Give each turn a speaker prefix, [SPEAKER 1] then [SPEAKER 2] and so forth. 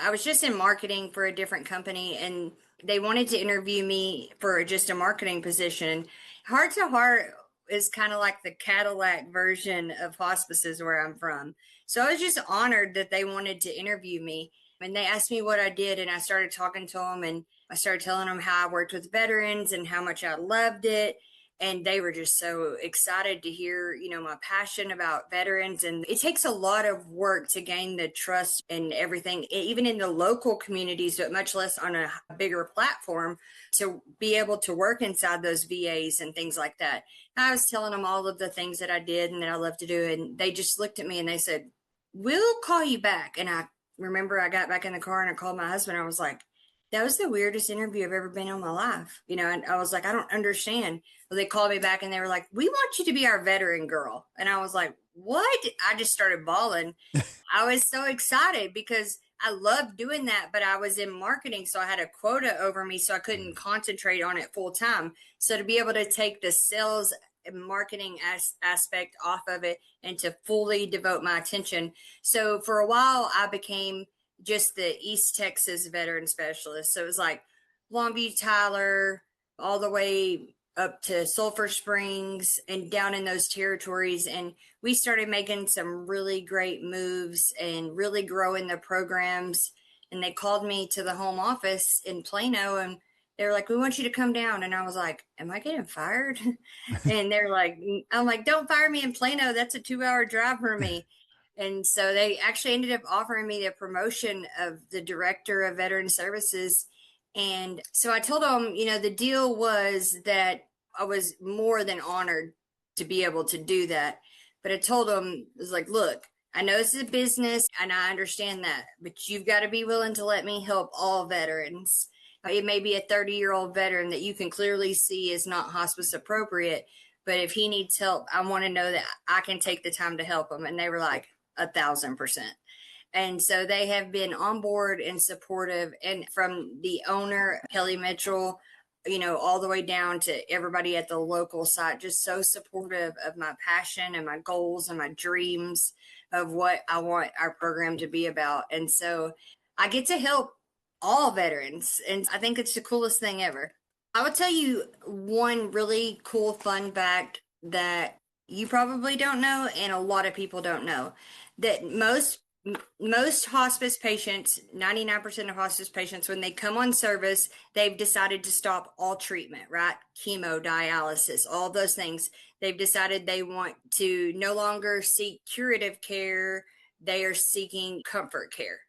[SPEAKER 1] I was just in marketing for a different company and they wanted to interview me for just a marketing position. Heart to Heart is kind of like the Cadillac version of hospices where I'm from. So I was just honored that they wanted to interview me. And they asked me what I did, and I started talking to them, and I started telling them how I worked with veterans and how much I loved it. And they were just so excited to hear, my passion about veterans. And it takes a lot of work to gain the trust and everything, even in the local communities, but much less on a bigger platform, to be able to work inside those VAs and things like that. I was telling them all of the things that I did and that I love to do. And they just looked at me and they said, "We'll call you back." And I remember I got back in the car and I called my husband. I was like, "That was the weirdest interview I've ever been in my life." And I was like, "I don't understand." Well, they called me back and they were like, "We want you to be our veteran girl." And I was like, "What?" I just started bawling. I was so excited because I loved doing that, but I was in marketing, so I had a quota over me, so I couldn't concentrate on it full time. So to be able to take the sales and marketing aspect off of it and to fully devote my attention. So for a while, I became just the East Texas veteran specialist. So it was like Longview, Tyler, all the way up to Sulphur Springs and down in those territories. And we started making some really great moves and really growing the programs. And they called me to the home office in Plano and they were like, "We want you to come down." And I was like, "Am I getting fired?" And they're like, I'm like, "Don't fire me in Plano. That's a 2 hour drive for me." And so they actually ended up offering me the promotion of the director of veteran services. And so I told them, the deal was that I was more than honored to be able to do that. But I told them, it was like, "Look, I know this is a business and I understand that, but you've got to be willing to let me help all veterans. It may be a 30-year-old veteran that you can clearly see is not hospice appropriate, but if he needs help, I want to know that I can take the time to help him." And they were like, 1,000%. And so they have been on board and supportive. And from the owner, Kelly Mitchell, all the way down to everybody at the local site, just so supportive of my passion and my goals and my dreams of what I want our program to be about. And so I get to help all veterans. And I think it's the coolest thing ever. I will tell you one really cool fun fact that you probably don't know and a lot of people don't know, that most hospice patients, 99% of hospice patients, when they come on service, they've decided to stop all treatment, right? Chemo, dialysis, all those things. They've decided they want to no longer seek curative care. They are seeking comfort care.